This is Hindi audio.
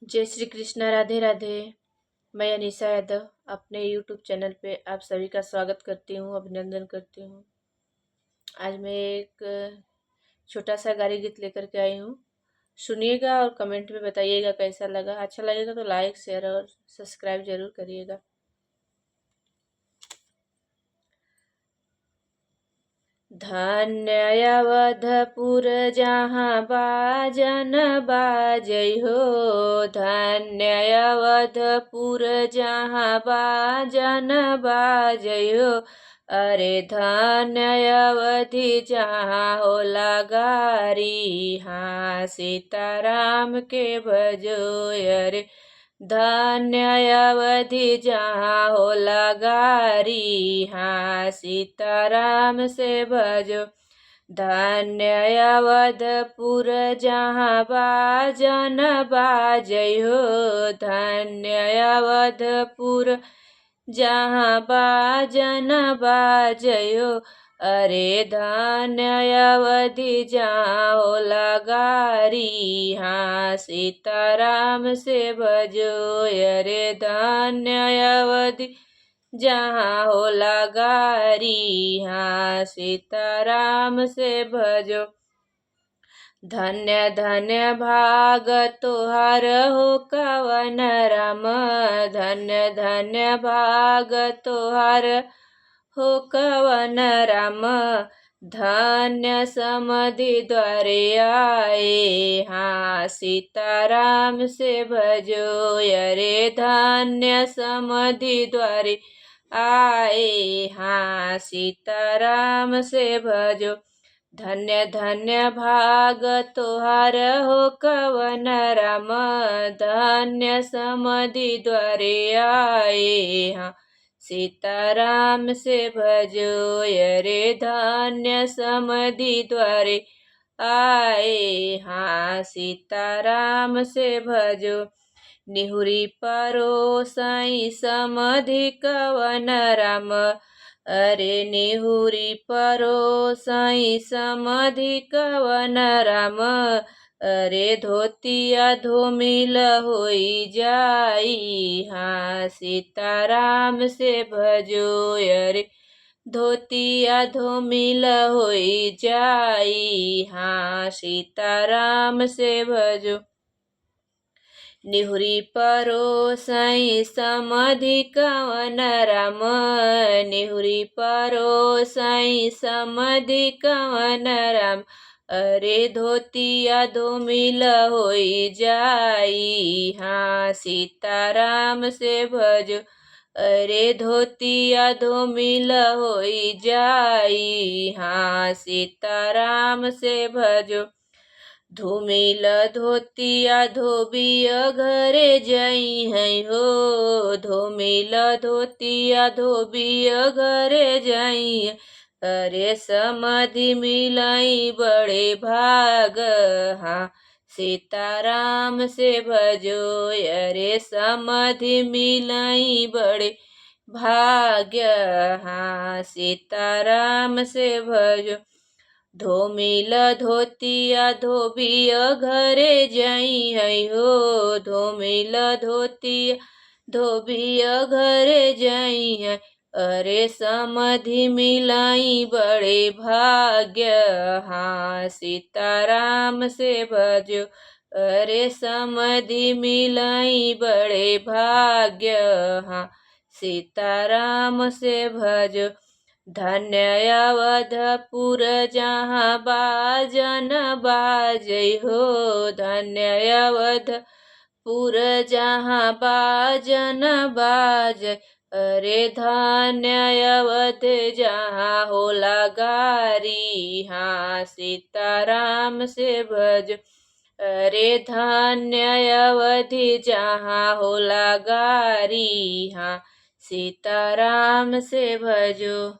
जय श्री कृष्णा, राधे राधे। मैं अनीसा यादव अपने यूट्यूब चैनल पे आप सभी का स्वागत करती हूँ, अभिनंदन करती हूँ। आज मैं एक छोटा सा गाली गीत लेकर के आई हूँ। सुनिएगा और कमेंट में बताइएगा कैसा लगा। अच्छा लगेगा तो लाइक शेयर और सब्सक्राइब जरूर करिएगा। धन्य अवधपुर जहाँ बाजन बाजै हो, धन्य अवधपुर जहाँ बाजन बाजै हो। अरे धन्य अवधि जहाँ होला गारी, हाँ सीताराम के भजो। अरे धन्य अवधि जहाँ होला गारी, हाँ सीताराम से भजो। धन्य अवधपुर जहाँ बाजन बाजै हो, धन्य अवधपुर जहाँ बाजन बाजै हो। अरे धन्य अवधि जहाँ होला गारी, हाँ सीताराम से भजो। अरे धन्य अवधि जहाँ होला गारी, हाँ सीताराम से भजो। धन्य धन्य भाग तोहार हो कवन राम, धन्य धन्य भाग तोहार हो कवन राम। धन्य समधि द्वारे आए, हाँ सीताराम से भजो। अरे धन्य समधि द्वारे आए, हाँ सीताराम से भजो। धन्य धन्य भाग तोहार हो कवन राम, धन्य समधि द्वारे आए, हाँ सीताराम से भजो। अरे धन्य समधि द्वारे आए, हाँ सीताराम से भजो। निहुरी परो साई समधि कवन राम, अरे निहुरी परो साई समधि कवन राम। अरे धोतिया धोमिल होई जाई, हाँ सीताराम से भजो। अरे धोतिया धोमिल होई जाई, हाँ सीताराम से भजो। निहुरी परो साई समधि कवन राम, निहुरी परो साई समधि कवन राम। अरे धोतिया धोमिल होई जाई, हाँ सीताराम से भजो। अरे धोतिया धोमिल होई जाई, हाँ सीताराम से भजो। धूमिल धोतिया धोबिय घरे जई है हो, धूमिल धोतिया धोबिय घरे जई। अरे समधि मिलाई बड़े भाग, हाँ सीताराम से भजो। अरे समधि मिलाई बड़े भाग्य, हाँ सीताराम से भजो। धोमिल धोतिया धोबिय घरे जई है हो, धोमिल धोतिया धोबिय घरे जई है। अरे समधि मिलाई बड़े भाग्य, हाँ सीताराम से भजो। अरे समधि मिलाई बड़े भाग्य, हाँ सीताराम से भजो। धन्य अवधपुर जहाँ बाजन बाजै हो, धन्य अवधपुर जहाँ बाजन बाजै। अरे धन्य अवध जहाँ होला गारी, हाँ सीताराम से भजो। अरे धन्य अवधि जहाँ होला गारी, हाँ सीताराम से भजो।